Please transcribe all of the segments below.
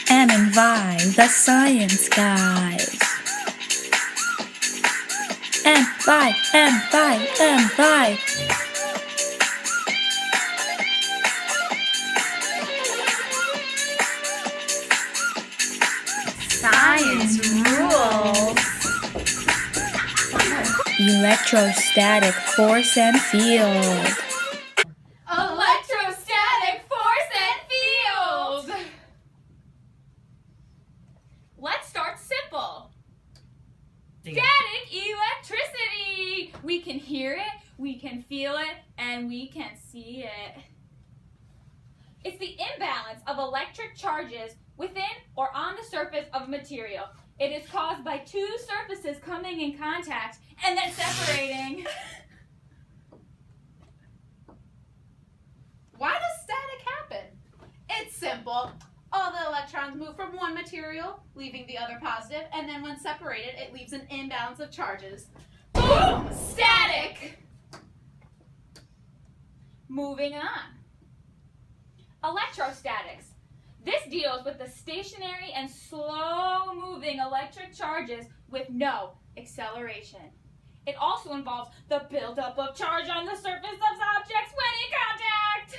and invite the science guys. Invite. Science rules. Electrostatic force and field. Electrostatic force and field. Let's start simple. Static electricity. We can hear it, we can feel it, and we can see it. It's the imbalance of electric charges within or on the surface of a material. It is caused by two surfaces coming in contact and then separating. Why does static happen? It's simple. All the electrons move from one material, leaving the other positive, and then when separated, it leaves an imbalance of charges. Boom! Static! Moving on. Electrostatics. This deals with the stationary and slow-moving electric charges with no acceleration. It also involves the buildup of charge on the surface of objects when in contact.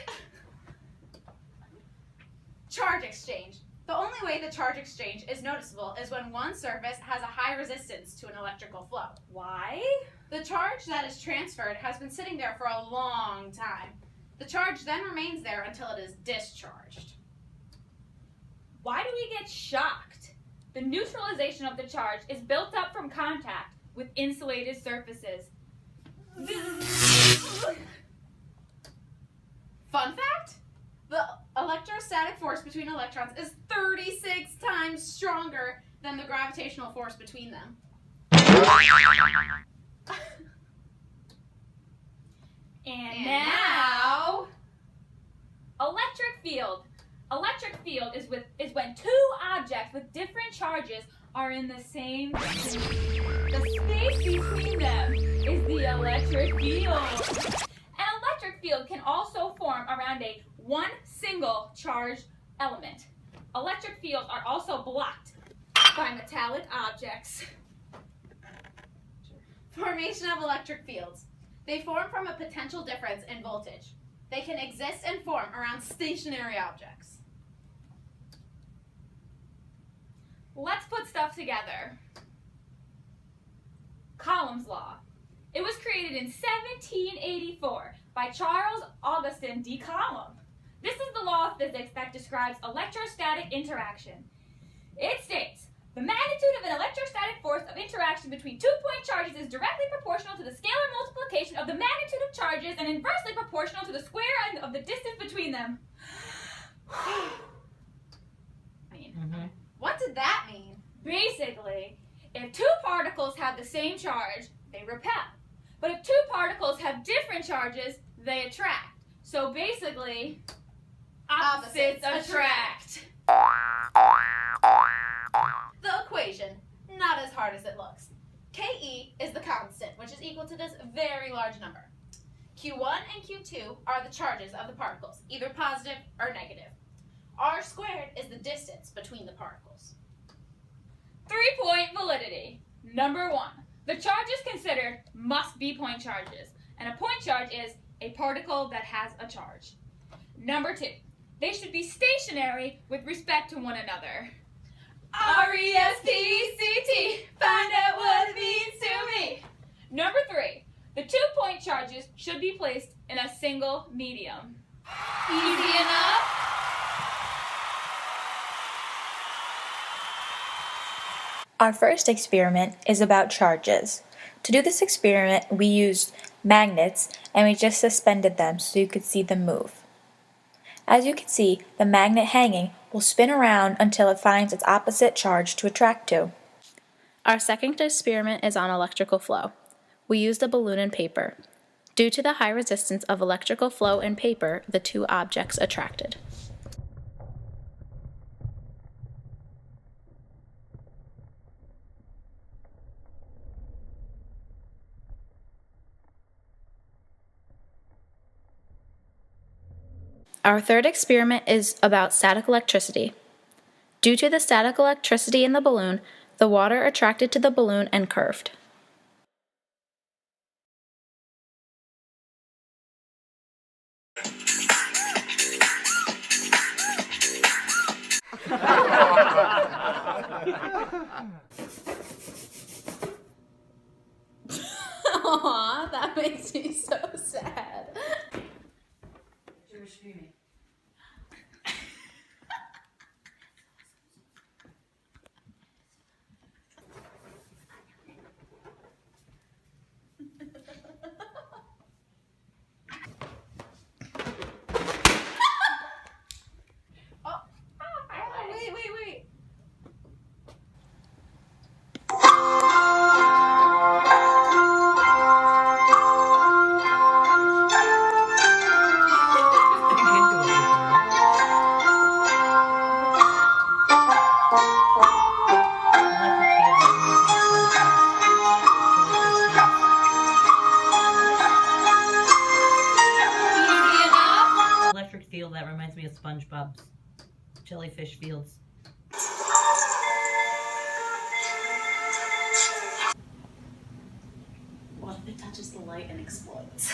Charge exchange. The only way the charge exchange is noticeable is when one surface has a high resistance to an electrical flow. Why? The charge that is transferred has been sitting there for a long time. The charge then remains there until it is discharged. Why do we get shocked? The neutralization of the charge is built up from contact with insulated surfaces. Fun fact? The electrostatic force between electrons is 36 times stronger than the gravitational force between them. And now, electric field. Electric field is when two objects with different charges are in the same space. The space between them is the electric field. An electric field can also form around a one single charged element. Electric fields are also blocked by metallic objects. Formation of electric fields. They form from a potential difference in voltage. They can exist and form around stationary objects. Let's put stuff together. Coulomb's law. It was created in 1784 by Charles Augustin de Coulomb. This is the law of physics that describes electrostatic interaction. It states, the magnitude of an electrostatic force of interaction between 2-point charges is directly proportional to the scalar multiplication of the magnitude of charges and inversely proportional to the square of the distance between them. What did that mean? Basically, if two particles have the same charge, they repel. But if two particles have different charges, they attract. So basically, opposites attract. The equation, not as hard as it looks. Ke is the constant, which is equal to this very large number. Q1 and Q2 are the charges of the particles, either positive or negative. R squared is the distance between the particles. 3-point validity. Number 1, the charges considered must be point charges, and a point charge is a particle that has a charge. Number 2, they should be stationary with respect to one another. R-E-S-P-C-T, find out what it means to me. Number 3, the 2-point charges should be placed in a single medium. Easy enough? Our first experiment is about charges. To do this experiment, we used magnets and we just suspended them so you could see them move. As you can see, the magnet hanging will spin around until it finds its opposite charge to attract to. Our second experiment is on electrical flow. We used a balloon and paper. Due to the high resistance of electrical flow in paper, the two objects attracted. Our third experiment is about static electricity. Due to the static electricity in the balloon, the water attracted to the balloon and curved. Aw, that makes me so sad. You were screaming. Wait. Electric field that reminds me of SpongeBob's jellyfish fields. What if it touches the light and explodes?